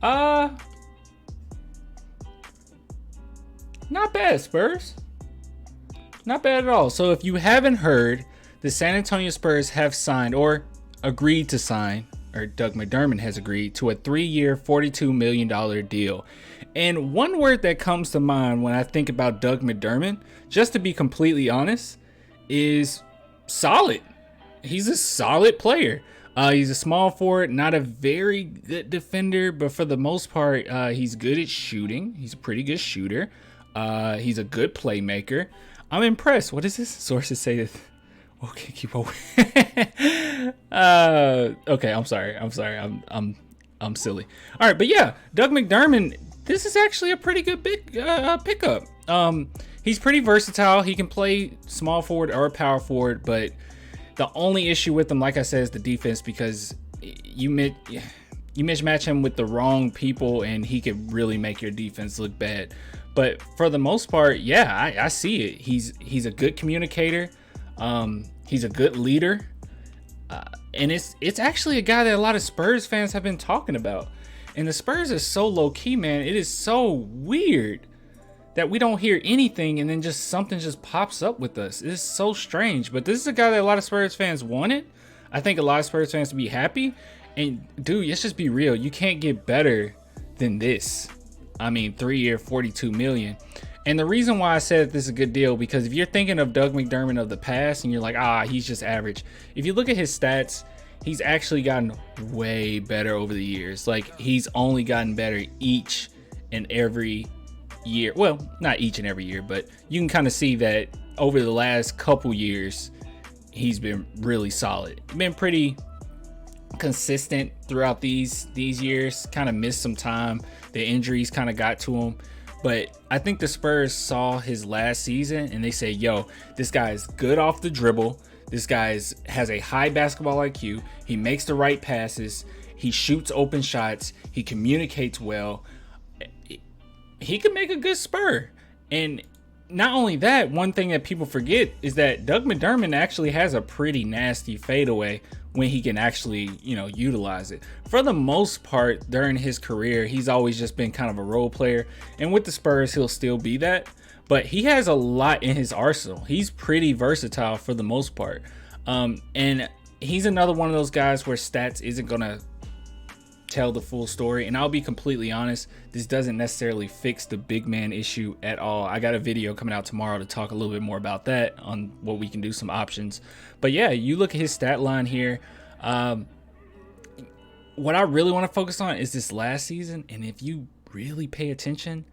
Uh, Not bad, Spurs. Not bad at all. So if you haven't heard, the San Antonio Spurs have signed or agreed to sign, or Doug McDermott has agreed to a 3-year, $42 million deal. And one word that comes to mind when I think about Doug McDermott, just to be completely honest, is solid. He's a solid player. He's a small forward, not a very good defender, but for the most part, he's good at shooting. He's a pretty good shooter. He's a good playmaker. I'm impressed. What is this? Sources say that. Okay, keep on. Okay, I'm sorry. I'm silly. All right, but yeah, Doug McDermott. This is actually a pretty good big pickup. He's pretty versatile. He can play small forward or power forward, but the only issue with him, like I said, is the defense, because you mismatch him with the wrong people and he could really make your defense look bad. But for the most part, yeah, I see it. He's a good communicator. He's a good leader. And it's actually a guy that a lot of Spurs fans have been talking about. And the Spurs are so low key, man. It is so weird that we don't hear anything and then just something just pops up with us. It's so strange. But this is a guy that a lot of Spurs fans wanted. I think a lot of Spurs fans would be happy. And dude, let's just be real. You can't get better than this. I mean, 3-year, $42 million. And the reason why I said this is a good deal, because if you're thinking of Doug McDermott of the past and you're like, he's just average. If you look at his stats, he's actually gotten way better over the years. Like, he's only gotten better each and every year. Well, not each and every year, but you can kind of see that over the last couple years, he's been really solid. Been pretty consistent throughout these years. Kind of missed some time. The injuries kind of got to him. But I think the Spurs saw his last season and they say, yo, this guy is good off the dribble. This guy has a high basketball IQ. He makes the right passes. He shoots open shots. He communicates well. He could make a good Spur. And not only that, one thing that people forget is that Doug McDermott actually has a pretty nasty fadeaway when he can actually, utilize it. For the most part, during his career, he's always just been kind of a role player. And with the Spurs, he'll still be that. But he has a lot in his arsenal. He's pretty versatile for the most part. And he's another one of those guys where stats isn't going to tell the full story. And I'll be completely honest, this doesn't necessarily fix the big man issue at all. I got a video coming out tomorrow to talk a little bit more about that, on what we can do, some options. But yeah, you look at his stat line here. What I really want to focus on is this last season. And if you really pay attention,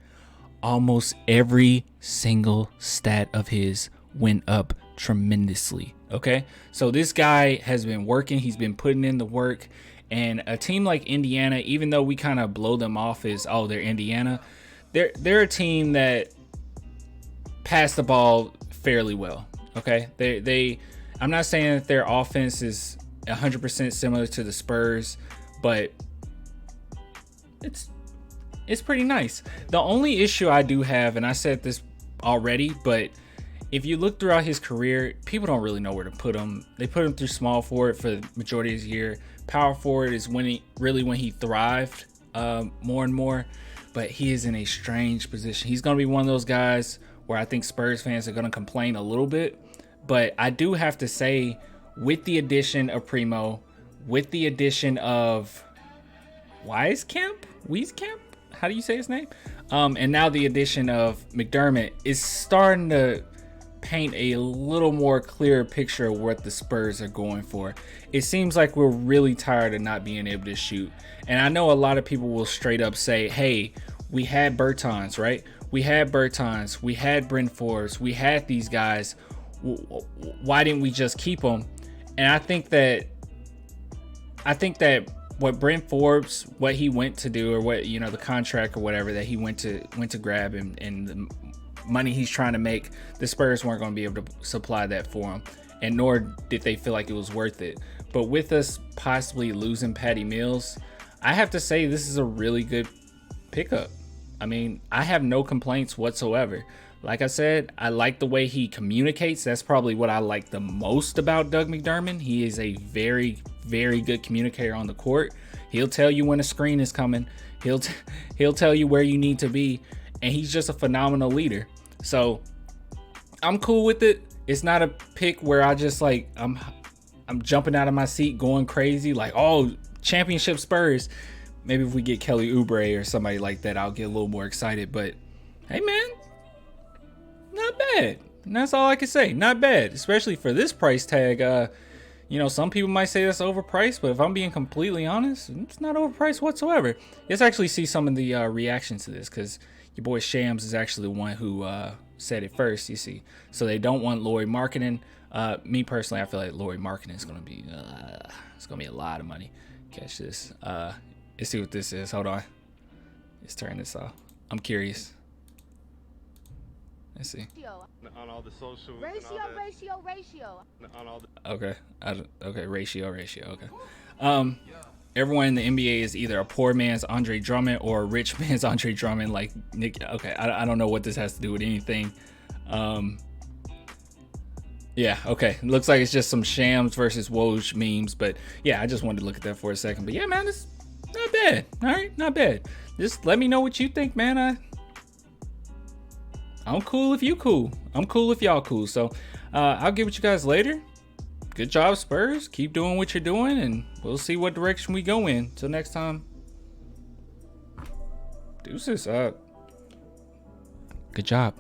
almost every single stat of his went up tremendously. Okay, so this guy has been working. He's been putting in the work. And a team like Indiana, even though we kind of blow them off as, they're Indiana, they're a team that pass the ball fairly well. Okay, I'm not saying that their offense is 100% similar to the Spurs, but it's pretty nice. The only issue I do have, and I said this already, but if you look throughout his career, people don't really know where to put him. They put him through small forward for the majority of his year. Power forward is when he thrived more and more, but he is in a strange position. He's going to be one of those guys where I think Spurs fans are going to complain a little bit, but I do have to say, with the addition of Primo, with the addition of Wieskamp, how do you say his name? And now the addition of McDermott is starting to paint a little more clear picture of what the Spurs are going for. It seems like we're really tired of not being able to shoot. And I know a lot of people will straight up say, hey, we had Bertans, right? We had Bertans, we had Bryn Forbes, we had these guys. Why didn't we just keep them? And I think that what Bryn Forbes, what he went to do, or what, the contract or whatever that he went to grab, and the money he's trying to make, the Spurs weren't going to be able to supply that for him, and nor did they feel like it was worth it. But with us possibly losing Patty Mills, I have to say this is a really good pickup. I mean, I have no complaints whatsoever. Like I said, I like the way he communicates. That's probably what I like the most about Doug McDermott. He is a very, very good communicator on the court. He'll tell you when a screen is coming. He'll tell you where you need to be, and he's just a phenomenal leader. So I'm cool with it. It's not a pick where I just like I'm jumping out of my seat going crazy like, oh, championship Spurs. Maybe if we get Kelly Oubre or somebody like that, I'll get a little more excited. But hey, man, not bad. And that's all I can say. Not bad, especially for this price tag. You know, some people might say that's overpriced, but if I'm being completely honest, it's not overpriced whatsoever. Let's actually see some of the reactions to this, because your boy Shams is actually the one who said it first, you see. So they don't want Lauri Markkanen. Me personally, I feel like Lauri Markkanen is going to be, it's going to be a lot of money. Catch this. Let's see what this is. Hold on. Let's turn this off. I'm curious. Let's see. On all the social Ratio. on all the Okay. Okay. Ratio. Okay. Everyone in the NBA is either a poor man's Andre Drummond or a rich man's Andre Drummond. Like Nick. Okay. I don't know what this has to do with anything. Yeah. Okay. Looks like it's just some Shams versus Woj memes. But yeah, I just wanted to look at that for a second. But yeah, man, it's not bad. All right. Not bad. Just let me know what you think, man. I'm cool if you cool. I'm cool if y'all cool. So I'll get with you guys later. Good job, Spurs. Keep doing what you're doing, and we'll see what direction we go in. Till next time. Deuces up. Good job.